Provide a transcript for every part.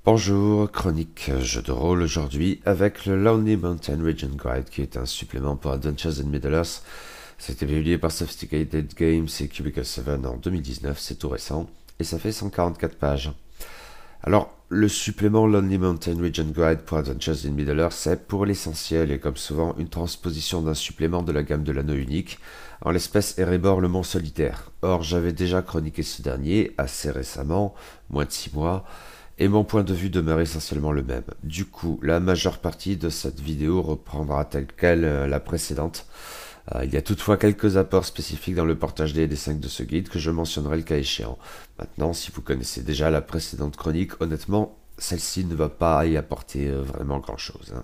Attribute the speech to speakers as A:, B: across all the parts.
A: Bonjour, chronique jeu de rôle aujourd'hui avec le Lonely Mountain Region Guide qui est un supplément pour Adventures in Middle-earth. C'était publié par Sophisticated Games et Cubicle 7 en 2019, c'est tout récent, et ça fait 144 pages. Alors, le supplément Lonely Mountain Region Guide pour Adventures in Middle-earth, c'est pour l'essentiel et comme souvent une transposition d'un supplément de la gamme de l'anneau unique, en l'espèce Erebor le Mont Solitaire. Or, j'avais déjà chroniqué ce dernier assez récemment, moins de 6 mois, et mon point de vue demeure essentiellement le même. Du coup, la majeure partie de cette vidéo reprendra telle quelle la précédente. Il y a toutefois quelques apports spécifiques dans le portage des dessins de ce guide que je mentionnerai le cas échéant. Maintenant, si vous connaissez déjà la précédente chronique, honnêtement, celle-ci ne va pas y apporter vraiment grand-chose.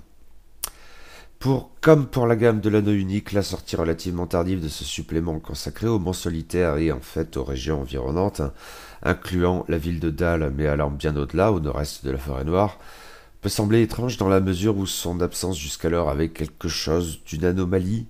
A: Comme pour la gamme de l'anneau unique, la sortie relativement tardive de ce supplément consacré au Mont Solitaire et en fait aux régions environnantes, incluant la ville de Dal mais allant bien au-delà, au nord-est de la forêt noire, peut sembler étrange dans la mesure où son absence jusqu'alors avait quelque chose d'une anomalie.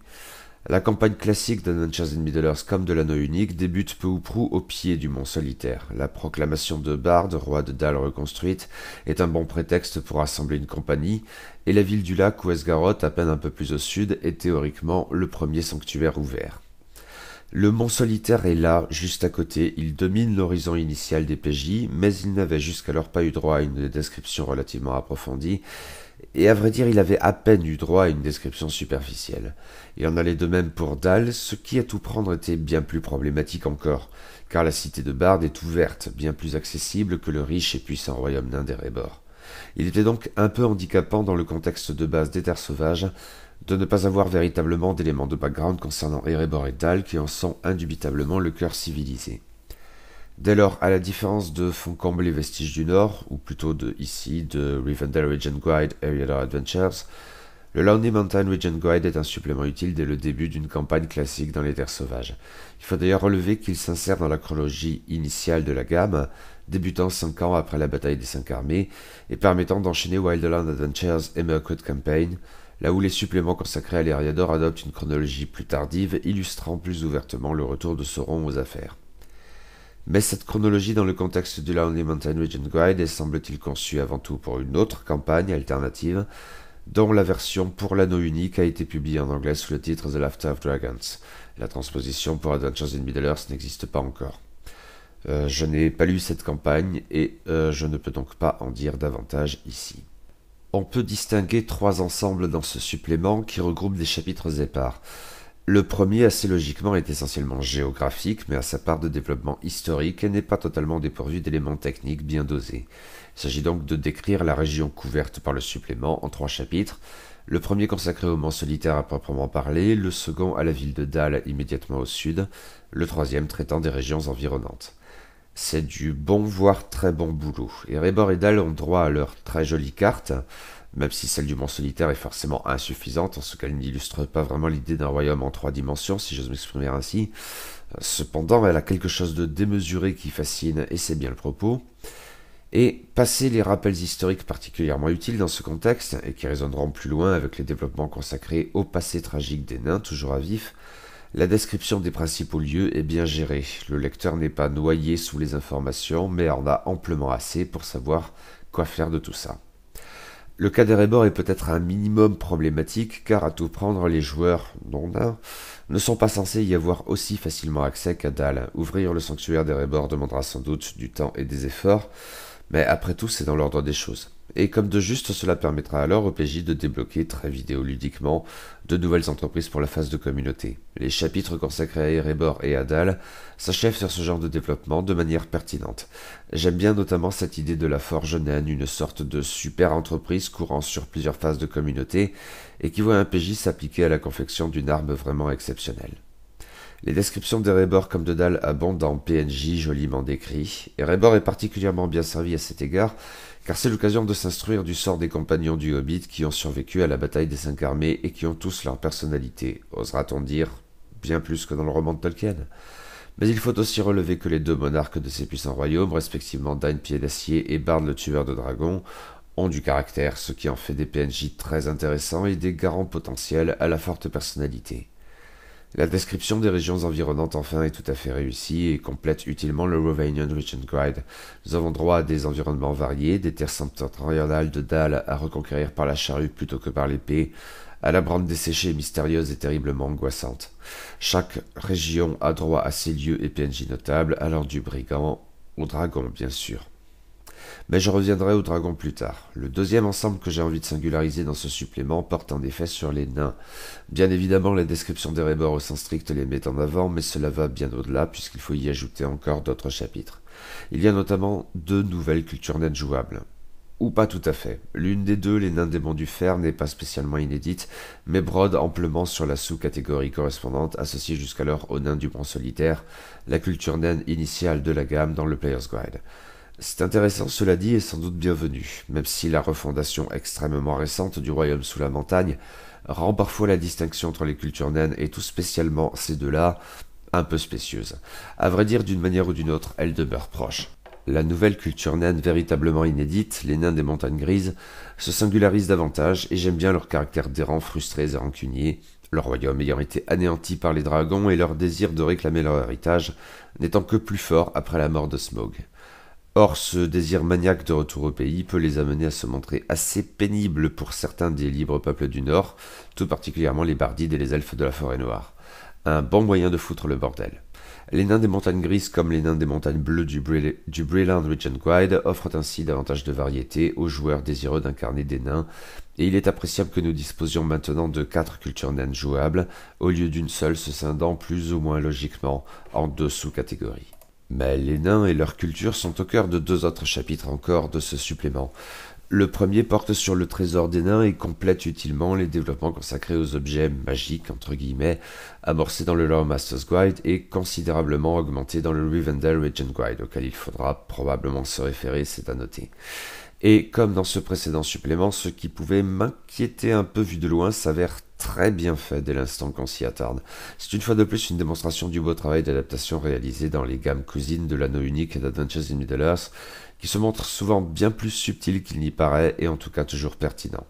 A: La campagne classique d'Adventures in Middle-earth comme de l'anneau unique débute peu ou prou au pied du Mont Solitaire. La proclamation de Bard, roi de Dal reconstruite, est un bon prétexte pour rassembler une compagnie, et la ville du lac ou Esgaroth, à peine un peu plus au sud, est théoriquement le premier sanctuaire ouvert. Le Mont Solitaire est là, juste à côté, il domine l'horizon initial des PJ, mais il n'avait jusqu'alors pas eu droit à une description relativement approfondie, et à vrai dire, il avait à peine eu droit à une description superficielle. Il en allait de même pour Dal, ce qui à tout prendre était bien plus problématique encore, car la cité de Bard est ouverte, bien plus accessible que le riche et puissant royaume nain d'Erebor. Il était donc un peu handicapant dans le contexte de base des terres sauvages, de ne pas avoir véritablement d'éléments de background concernant Erebor et Dal qui en sont indubitablement le cœur civilisé. Dès lors, à la différence de Foncombe les Vestiges du Nord, ou plutôt de Rivendell Region Guide Area Adventures, le Lonely Mountain Region Guide est un supplément utile dès le début d'une campagne classique dans les terres sauvages. Il faut d'ailleurs relever qu'il s'insère dans la chronologie initiale de la gamme, débutant 5 ans après la bataille des 5 armées, et permettant d'enchaîner Wildland Adventures et Mirkwood Campaign, là où les suppléments consacrés à l'Eriador adoptent une chronologie plus tardive, illustrant plus ouvertement le retour de Sauron aux affaires. Mais cette chronologie dans le contexte du Lonely Mountain Region Guide est semble-t-il conçue avant tout pour une autre campagne alternative, dont la version pour l'anneau unique a été publiée en anglais sous le titre The Laughter of Dragons. La transposition pour Adventures in Middle-earth n'existe pas encore. Je n'ai pas lu cette campagne et je ne peux donc pas en dire davantage ici. On peut distinguer 3 ensembles dans ce supplément qui regroupent des chapitres épars. Le premier, assez logiquement, est essentiellement géographique, mais a sa part de développement historique et n'est pas totalement dépourvu d'éléments techniques bien dosés. Il s'agit donc de décrire la région couverte par le supplément en 3 chapitres, le premier consacré au Mont Solitaire à proprement parler, le second à la ville de Dal immédiatement au sud, le troisième traitant des régions environnantes. C'est du bon voire très bon boulot, et Erebor et Dal ont droit à leur très jolie carte, même si celle du Mont Solitaire est forcément insuffisante en ce qu'elle n'illustre pas vraiment l'idée d'un royaume en 3 dimensions, si j'ose m'exprimer ainsi. Cependant, elle a quelque chose de démesuré qui fascine, et c'est bien le propos. Et passer les rappels historiques particulièrement utiles dans ce contexte, et qui résonneront plus loin avec les développements consacrés au passé tragique des nains, toujours à vif, la description des principaux lieux est bien gérée. Le lecteur n'est pas noyé sous les informations, mais en a amplement assez pour savoir quoi faire de tout ça. Le cas d'Erebor est peut-être un minimum problématique, car à tout prendre, les joueurs, non nains, ne sont pas censés y avoir aussi facilement accès qu'à Dal. Ouvrir le sanctuaire d'Erebor demandera sans doute du temps et des efforts, mais après tout, c'est dans l'ordre des choses. Et comme de juste, cela permettra alors au PJ de débloquer très vidéoludiquement de nouvelles entreprises pour la phase de communauté. Les chapitres consacrés à Erebor et à Dal s'achèvent sur ce genre de développement de manière pertinente. J'aime bien notamment cette idée de la Forge naine, une sorte de super entreprise courant sur plusieurs phases de communauté et qui voit un PJ s'appliquer à la confection d'une arme vraiment exceptionnelle. Les descriptions d'Erebor comme de Dal abondent en PNJ joliment décrits. Erebor est particulièrement bien servi à cet égard, car c'est l'occasion de s'instruire du sort des compagnons du Hobbit qui ont survécu à la bataille des 5 armées et qui ont tous leur personnalité, osera-t-on dire, bien plus que dans le roman de Tolkien. Mais il faut aussi relever que les 2 monarques de ces puissants royaumes, respectivement Dain Pied d'Acier et Bard le Tueur de Dragons, ont du caractère, ce qui en fait des PNJ très intéressants et des garants potentiels à la forte personnalité. La description des régions environnantes enfin est tout à fait réussie et complète utilement le Rovanian Region Guide. Nous avons droit à des environnements variés, des terres septentrionales de Dale à reconquérir par la charrue plutôt que par l'épée, à la brande desséchée mystérieuse et terriblement angoissante. Chaque région a droit à ses lieux et PNJ notables, allant du brigand au dragon bien sûr. Mais je reviendrai au dragon plus tard. Le deuxième ensemble que j'ai envie de singulariser dans ce supplément porte en effet sur les nains. Bien évidemment, la description des Reborn au sens strict les met en avant, mais cela va bien au-delà puisqu'il faut y ajouter encore d'autres chapitres. Il y a notamment 2 nouvelles cultures naines jouables. Ou pas tout à fait. L'une des deux, les nains des monts du fer, n'est pas spécialement inédite, mais brode amplement sur la sous-catégorie correspondante associée jusqu'alors aux nains du bronze solitaire, la culture naine initiale de la gamme dans le Player's Guide. C'est intéressant, cela dit, et sans doute bienvenu, même si la refondation extrêmement récente du royaume sous la montagne rend parfois la distinction entre les cultures naines, et tout spécialement ces deux-là, un peu spécieuse. À vrai dire, d'une manière ou d'une autre, elles demeurent proches. La nouvelle culture naine véritablement inédite, les nains des montagnes grises, se singularise davantage, et j'aime bien leur caractère d'errants frustrés et rancuniers, leur royaume ayant été anéanti par les dragons et leur désir de réclamer leur héritage n'étant que plus fort après la mort de Smaug. Or, ce désir maniaque de retour au pays peut les amener à se montrer assez pénibles pour certains des libres peuples du Nord, tout particulièrement les Bardides et les elfes de la forêt noire. Un bon moyen de foutre le bordel. Les nains des montagnes grises comme les nains des montagnes bleues du Breland Region Guide offrent ainsi davantage de variété aux joueurs désireux d'incarner des nains, et il est appréciable que nous disposions maintenant de 4 cultures naines jouables, au lieu d'une seule se scindant plus ou moins logiquement en 2 sous-catégories. Mais les nains et leur culture sont au cœur de 2 autres chapitres encore de ce supplément. Le premier porte sur le trésor des nains et complète utilement les développements consacrés aux objets magiques, entre guillemets, amorcés dans le Lore Master's Guide et considérablement augmentés dans le Rivendell Region Guide, auquel il faudra probablement se référer, c'est à noter. Et comme dans ce précédent supplément, ce qui pouvait m'inquiéter un peu vu de loin s'avère très bien fait dès l'instant qu'on s'y attarde. C'est une fois de plus une démonstration du beau travail d'adaptation réalisé dans les gammes cousines de l'anneau unique d'Adventures in Middle-earth, qui se montre souvent bien plus subtil qu'il n'y paraît et en tout cas toujours pertinent.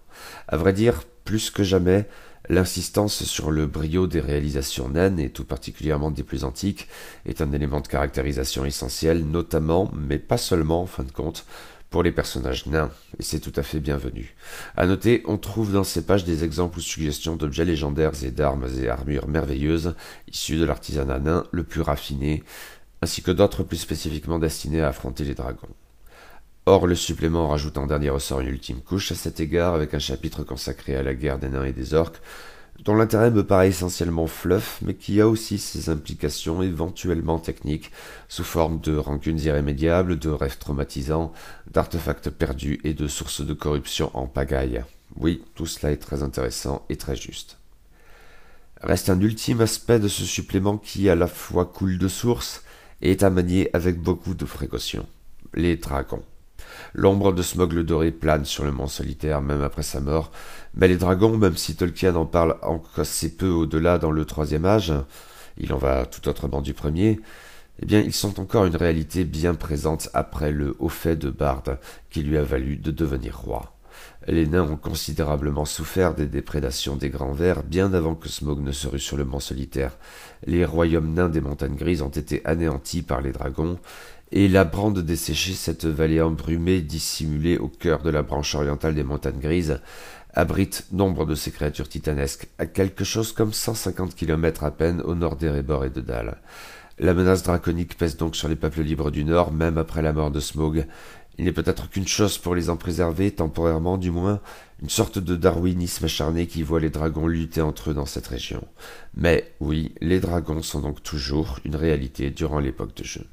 A: À vrai dire, plus que jamais, l'insistance sur le brio des réalisations naines, et tout particulièrement des plus antiques, est un élément de caractérisation essentiel, notamment, mais pas seulement en fin de compte, pour les personnages nains, et c'est tout à fait bienvenu. À noter, on trouve dans ces pages des exemples ou suggestions d'objets légendaires et d'armes et armures merveilleuses, issus de l'artisanat nain le plus raffiné, ainsi que d'autres plus spécifiquement destinés à affronter les dragons. Or, le supplément rajoute en dernier ressort une ultime couche à cet égard, avec un chapitre consacré à la guerre des nains et des orques, dont l'intérêt me paraît essentiellement fluff, mais qui a aussi ses implications éventuellement techniques, sous forme de rancunes irrémédiables, de rêves traumatisants, d'artefacts perdus et de sources de corruption en pagaille. Oui, tout cela est très intéressant et très juste. Reste un ultime aspect de ce supplément qui à la fois coule de source et est à manier avec beaucoup de précaution. Les dragons. L'ombre de Smaug le Doré plane sur le mont solitaire même après sa mort, mais les dragons, même si Tolkien en parle encore assez peu au-delà dans le troisième âge, il en va tout autrement du premier, eh bien ils sont encore une réalité bien présente après le haut fait de Bard qui lui a valu de devenir roi. Les nains ont considérablement souffert des déprédations des Grands Vers bien avant que Smaug ne se rue sur le mont solitaire. Les royaumes nains des montagnes grises ont été anéantis par les dragons, et la brande desséchée, cette vallée embrumée dissimulée au cœur de la branche orientale des montagnes grises, abrite nombre de ces créatures titanesques, à quelque chose comme 150 km à peine au nord d'Erebor et de Dal. La menace draconique pèse donc sur les peuples libres du Nord, même après la mort de Smaug. Il n'est peut-être qu'une chose pour les en préserver, temporairement du moins, une sorte de darwinisme acharné qui voit les dragons lutter entre eux dans cette région. Mais oui, les dragons sont donc toujours une réalité durant l'époque de jeu.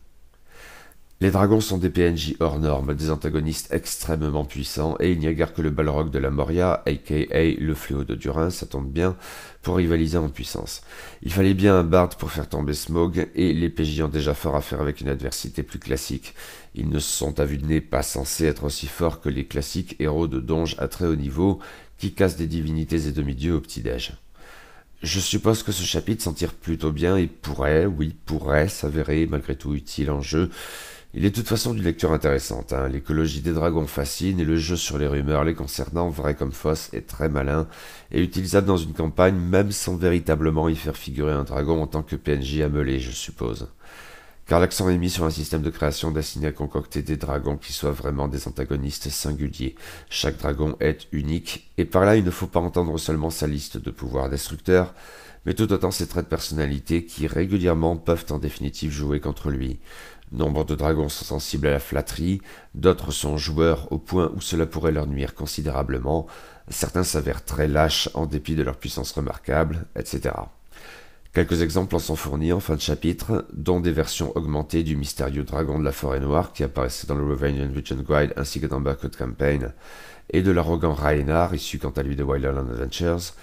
A: Les dragons sont des PNJ hors normes, des antagonistes extrêmement puissants, et il n'y a guère que le Balrog de la Moria, aka le fléau de Durin, ça tombe bien, pour rivaliser en puissance. Il fallait bien un bard pour faire tomber Smaug, et les PJ ont déjà fort à faire avec une adversité plus classique. Ils ne sont à vue de nez pas censés être aussi forts que les classiques héros de donge à très haut niveau, qui cassent des divinités et demi-dieux au petit-déj. Je suppose que ce chapitre s'en tire plutôt bien et pourrait s'avérer malgré tout utile en jeu. Il est de toute façon d'une lecture intéressante, hein. L'écologie des dragons fascine et le jeu sur les rumeurs les concernant, vraies comme fausses, est très malin et utilisable dans une campagne même sans véritablement y faire figurer un dragon en tant que PNJ à meuler, je suppose. Car l'accent est mis sur un système de création destiné à concocter des dragons qui soient vraiment des antagonistes singuliers. Chaque dragon est unique, et par là il ne faut pas entendre seulement sa liste de pouvoirs destructeurs, mais tout autant ses traits de personnalité qui régulièrement peuvent en définitive jouer contre lui. Nombre de dragons sont sensibles à la flatterie, d'autres sont joueurs au point où cela pourrait leur nuire considérablement, certains s'avèrent très lâches en dépit de leur puissance remarquable, etc. Quelques exemples en sont fournis en fin de chapitre, dont des versions augmentées du mystérieux dragon de la forêt noire qui apparaissait dans le Ravanian Region Guide ainsi que dans Backward Campaign, et de l'arrogant Rhaenar, issu quant à lui de Wilderland Adventures,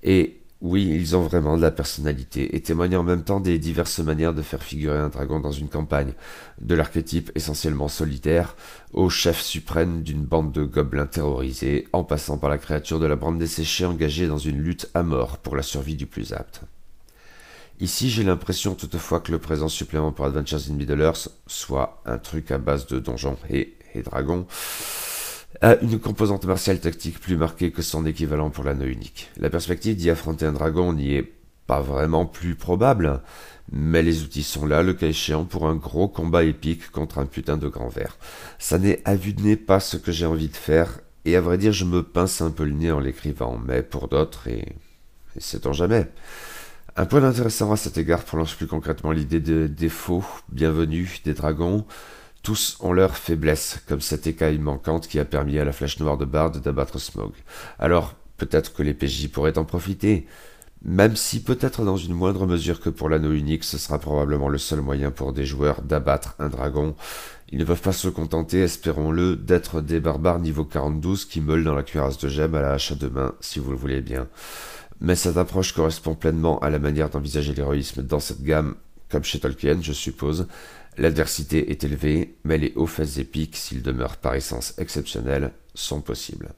A: et oui, ils ont vraiment de la personnalité, et témoignent en même temps des diverses manières de faire figurer un dragon dans une campagne, de l'archétype essentiellement solitaire, au chef suprême d'une bande de gobelins terrorisés, en passant par la créature de la brande desséchée engagée dans une lutte à mort pour la survie du plus apte. Ici, j'ai l'impression toutefois que le présent supplément pour Adventures in Middle-earth, soit un truc à base de donjons et dragons, a une composante martiale tactique plus marquée que son équivalent pour l'anneau unique. La perspective d'y affronter un dragon n'y est pas vraiment plus probable, mais les outils sont là, le cas échéant, pour un gros combat épique contre un putain de grand ver. Ça n'est à vue de nez pas ce que j'ai envie de faire, et à vrai dire, je me pince un peu le nez en l'écrivant, mais pour d'autres, et sait-on jamais. Un point intéressant à cet égard prolonge plus concrètement l'idée de défaut bienvenue des dragons. Tous ont leurs faiblesses, comme cette écaille manquante qui a permis à la flèche noire de Bard d'abattre Smaug. Alors, peut-être que les PJ pourraient en profiter, même si peut-être dans une moindre mesure que pour l'anneau unique, ce sera probablement le seul moyen pour des joueurs d'abattre un dragon. Ils ne peuvent pas se contenter, espérons-le, d'être des barbares niveau 42 qui meulent dans la cuirasse de gemme à la hache à deux mains, si vous le voulez bien. Mais cette approche correspond pleinement à la manière d'envisager l'héroïsme dans cette gamme, comme chez Tolkien, je suppose. L'adversité est élevée, mais les hauts faits épiques, s'ils demeurent par essence exceptionnels, sont possibles.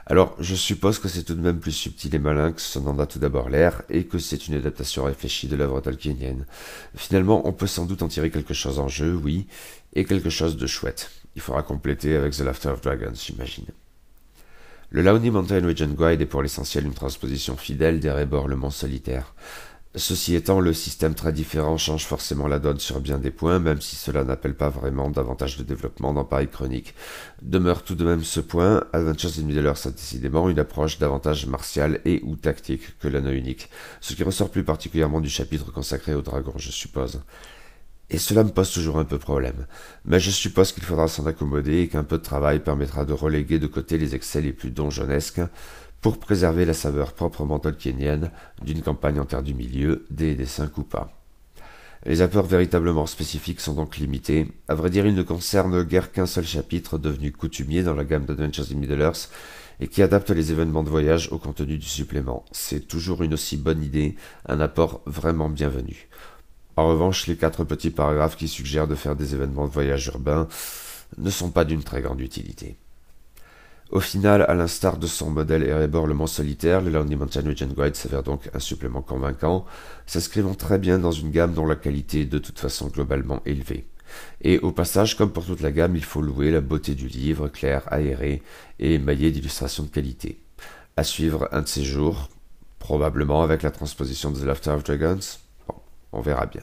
A: Alors, je suppose que c'est tout de même plus subtil et malin que ce n'en a tout d'abord l'air, et que c'est une adaptation réfléchie de l'œuvre tolkienienne. Finalement, on peut sans doute en tirer quelque chose en jeu, oui, et quelque chose de chouette. Il faudra compléter avec The Laughter of Dragons, j'imagine. Le Laoni Mountain Region Guide est pour l'essentiel une transposition fidèle d'Erebor le Mont Solitaire. Ceci étant, le système très différent change forcément la donne sur bien des points, même si cela n'appelle pas vraiment davantage de développement dans pareille chronique. Demeure tout de même ce point, Adventures in Middle-earth a décidément une approche davantage martiale et ou tactique que l'anneau unique, ce qui ressort plus particulièrement du chapitre consacré aux dragons, je suppose. Et cela me pose toujours un peu problème. Mais je suppose qu'il faudra s'en accommoder et qu'un peu de travail permettra de reléguer de côté les excès les plus donjonesques pour préserver la saveur proprement tolkienienne d'une campagne en terre du milieu, des dessins ou pas. Les apports véritablement spécifiques sont donc limités. À vrai dire, ils ne concernent guère qu'un seul chapitre devenu coutumier dans la gamme d'Adventures in Middle-earth et qui adapte les événements de voyage au contenu du supplément. C'est toujours une aussi bonne idée, un apport vraiment bienvenu. En revanche, les 4 petits paragraphes qui suggèrent de faire des événements de voyage urbains ne sont pas d'une très grande utilité. Au final, à l'instar de son modèle Erebor le Mont Solitaire, le Lonely Mountain Region Guide s'avère donc un supplément convaincant, s'inscrivant très bien dans une gamme dont la qualité est de toute façon globalement élevée. Et au passage, comme pour toute la gamme, il faut louer la beauté du livre, clair, aéré et émaillé d'illustrations de qualité. À suivre un de ces jours, probablement avec la transposition de The Laughter of Dragons. Bon, on verra bien.